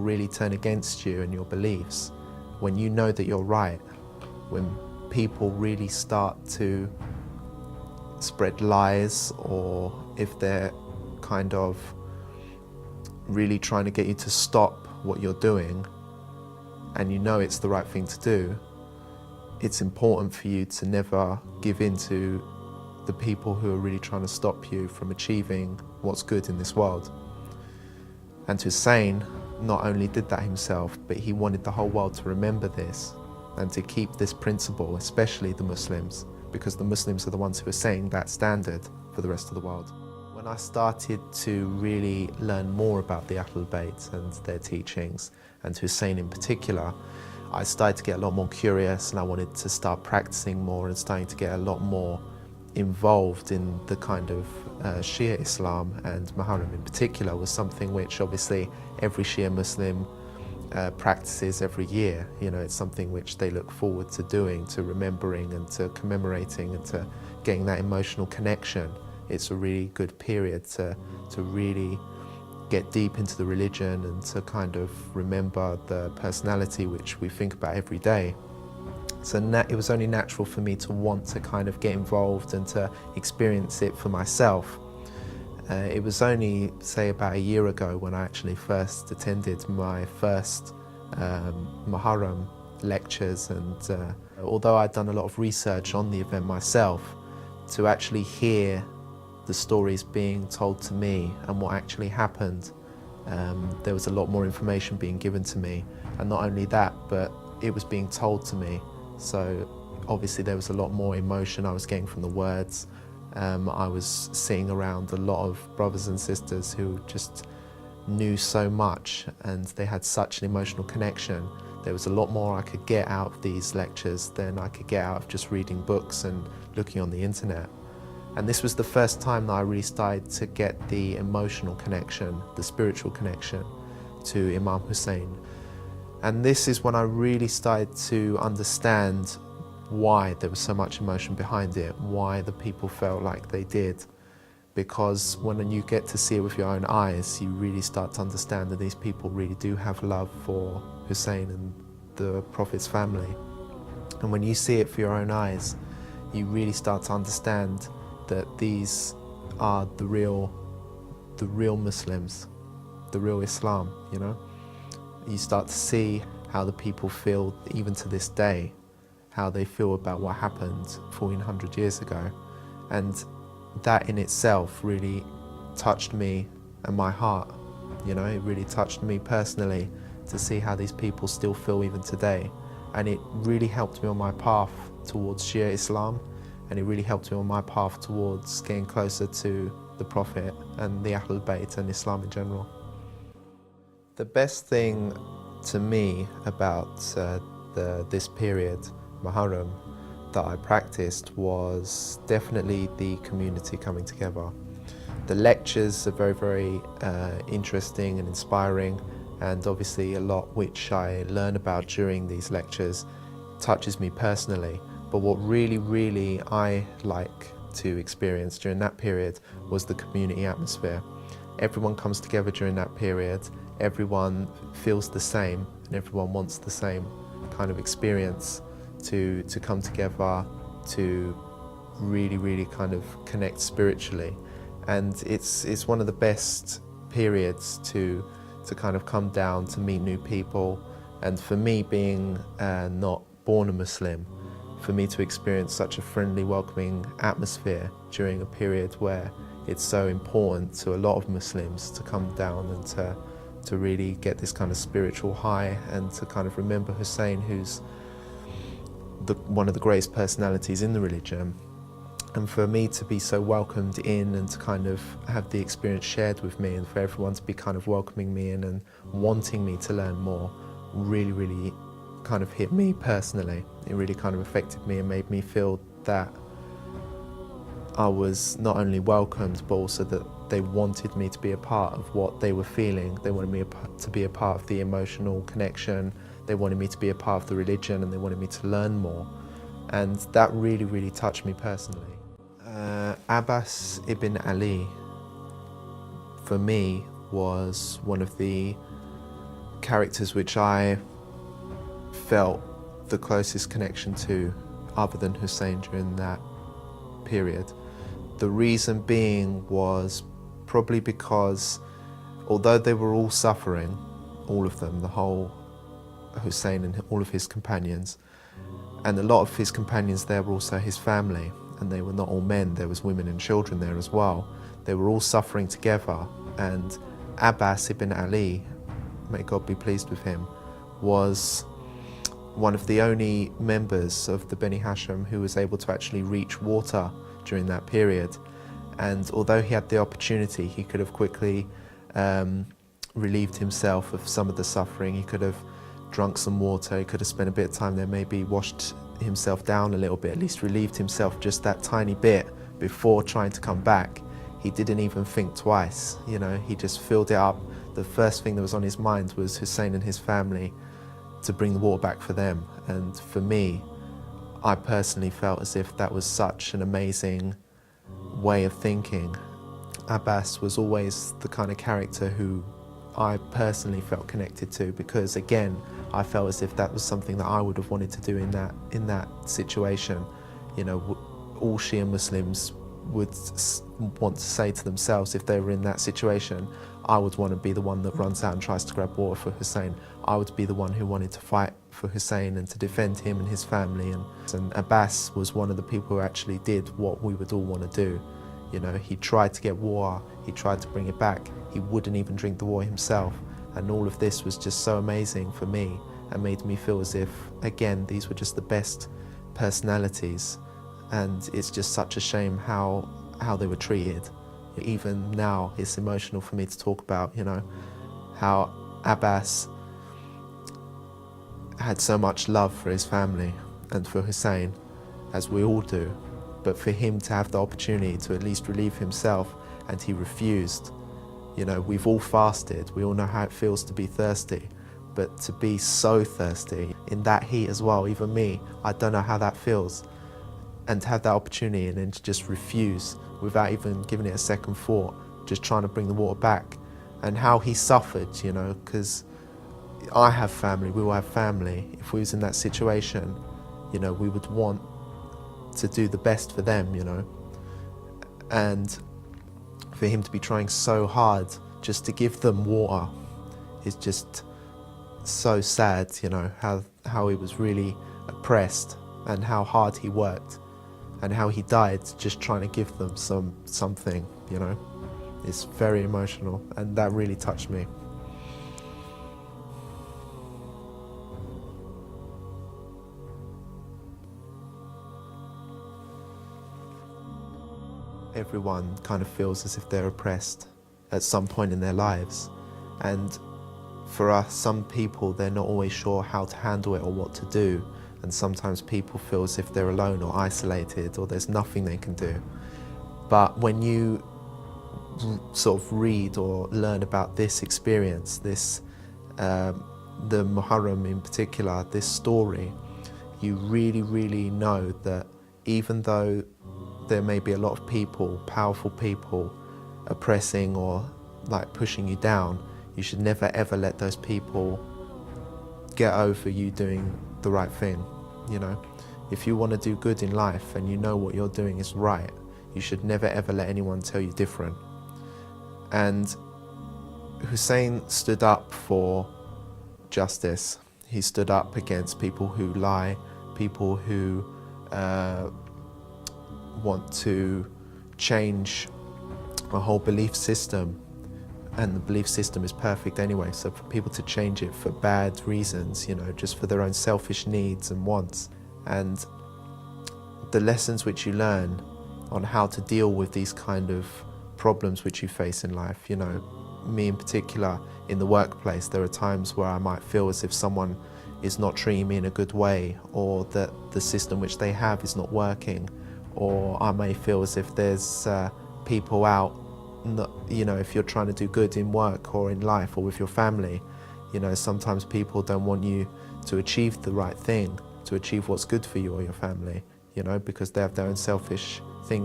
really turn against you and your beliefs, when you know that you're right, when people really start to spread lies, or if they're kind of really trying to get you to stop what you're doing and you know it's the right thing to do, it's important for you to never give in to the people who are really trying to stop you from achieving what's good in this world. And Hussein not only did that himself, but he wanted the whole world to remember this and to keep this principle, especially the Muslims, because the Muslims are the ones who are setting that standard for the rest of the world. When I started to really learn more about the Ahlul Bayt and their teachings, and Hussein in particular, I started to get a lot more curious, and I wanted to start practicing more and starting to get a lot more involved in the kind of Shia Islam, and Muharram in particular was something which obviously every Shia Muslim practices every year. You know, it's something which they look forward to doing, to remembering and to commemorating and to getting that emotional connection. It's a really good period to really get deep into the religion and to kind of remember the personality which we think about every day. So it was only natural for me to want to kind of get involved and to experience it for myself. It was only, say, about a year ago when I actually first attended my first Muharram lectures, and although I'd done a lot of research on the event myself, to actually hear the stories being told to me and what actually happened, there was a lot more information being given to me. And not only that, but it was being told to me. So obviously there was a lot more emotion I was getting from the words. I was seeing around a lot of brothers and sisters who just knew so much and they had such an emotional connection. There was a lot more I could get out of these lectures than I could get out of just reading books and looking on the internet. And this was the first time that I really started to get the emotional connection, the spiritual connection to Imam Hussein. And this is when I really started to understand why there was so much emotion behind it, why the people felt like they did. Because when you get to see it with your own eyes, you really start to understand that these people really do have love for Hussein and the Prophet's family. And when you see it for your own eyes, you really start to understand that these are the real Muslims, the real Islam, you know? You start to see how the people feel, even to this day, how they feel about what happened 1400 years ago. And that in itself really touched me and my heart, you know? It really touched me personally to see how these people still feel even today. And it really helped me on my path towards Shia Islam, and it really helped me on my path towards getting closer to the Prophet and the Ahlul Bayt and Islam in general. The best thing to me about this period, Muharram, that I practiced was definitely the community coming together. The lectures are very, very interesting and inspiring, and obviously a lot which I learn about during these lectures touches me personally. But what really I like to experience during that period was the community atmosphere. Everyone comes together during that period, everyone feels the same, and everyone wants the same kind of experience to come together, to really kind of connect spiritually. And it's one of the best periods to kind of come down to meet new people. And for me, being not born a Muslim, for me to experience such a friendly, welcoming atmosphere during a period where it's so important to a lot of Muslims to come down and to really get this kind of spiritual high and to kind of remember Hussein, who's one of the greatest personalities in the religion. And for me to be so welcomed in and to kind of have the experience shared with me, and for everyone to be kind of welcoming me in and wanting me to learn more, really kind of hit me personally. It really kind of affected me and made me feel that I was not only welcomed, but also that they wanted me to be a part of what they were feeling. They wanted me to be a part of the emotional connection. They wanted me to be a part of the religion, and they wanted me to learn more. And that really touched me personally. Abbas ibn Ali, for me, was one of the characters which I felt the closest connection to other than Hussein during that period. The reason being was probably because although they were all suffering, all of them, the whole Hussein and all of his companions, and a lot of his companions there were also his family, and they were not all men, there was women and children there as well. They were all suffering together, and Abbas ibn Ali, may God be pleased with him, was one of the only members of the Beni Hashim who was able to actually reach water during that period. And although he had the opportunity, he could have quickly relieved himself of some of the suffering. He could have drunk some water, he could have spent a bit of time there, maybe washed himself down a little bit, at least relieved himself just that tiny bit before trying to come back. He didn't even think twice, you know, he just filled it up. The first thing that was on his mind was Hussein and his family, to bring the water back for them. And for me, I personally felt as if that was such an amazing way of thinking. Abbas was always the kind of character who I personally felt connected to, because again, I felt as if that was something that I would have wanted to do in that situation. You know, all Shia Muslims would want to say to themselves, if they were in that situation, I would want to be the one that runs out and tries to grab water for Hussein. I would be the one who wanted to fight for Hussein and to defend him and his family. And Abbas was one of the people who actually did what we would all want to do. You know, he tried to get water, he tried to bring it back, he wouldn't even drink the water himself. And all of this was just so amazing for me and made me feel as if, again, these were just the best personalities. And it's just such a shame how they were treated. Even now, it's emotional for me to talk about, you know, how Abbas had so much love for his family and for Hussein, as we all do. But for him to have the opportunity to at least relieve himself, and he refused. You know, we've all fasted, we all know how it feels to be thirsty, but to be so thirsty in that heat as well, even me, I don't know how that feels. And to have that opportunity and then to just refuse without even giving it a second thought, just trying to bring the water back. And how he suffered, you know, because I have family, we all have family. If we was in that situation, you know, we would want to do the best for them, you know. And for him to be trying so hard just to give them water is just so sad, you know, how he was really oppressed and how hard he worked and how he died just trying to give them something, you know. It's very emotional, and that really touched me. Everyone kind of feels as if they're oppressed at some point in their lives, and for us, some people, they're not always sure how to handle it or what to do, and sometimes people feel as if they're alone or isolated or there's nothing they can do. But when you sort of read or learn about this experience, this the Muharram in particular, this story, you really know that even though there may be a lot of people, powerful people, oppressing or like pushing you down, you should never ever let those people get over you doing the right thing, you know. If you want to do good in life and you know what you're doing is right, you should never ever let anyone tell you different. And Hussein stood up for justice. He stood up against people who lie, people who want to change a whole belief system, and the belief system is perfect anyway, so for people to change it for bad reasons, you know, just for their own selfish needs and wants. And the lessons which you learn on how to deal with these kind of problems which you face in life, you know, me in particular, in the workplace, there are times where I might feel as if someone is not treating me in a good way, or that the system which they have is not working, or I may feel as if there's people out, you know, if you're trying to do good in work or in life or with your family, you know, sometimes people don't want you to achieve the right thing, to achieve what's good for you or your family, you know, because they have their own selfish things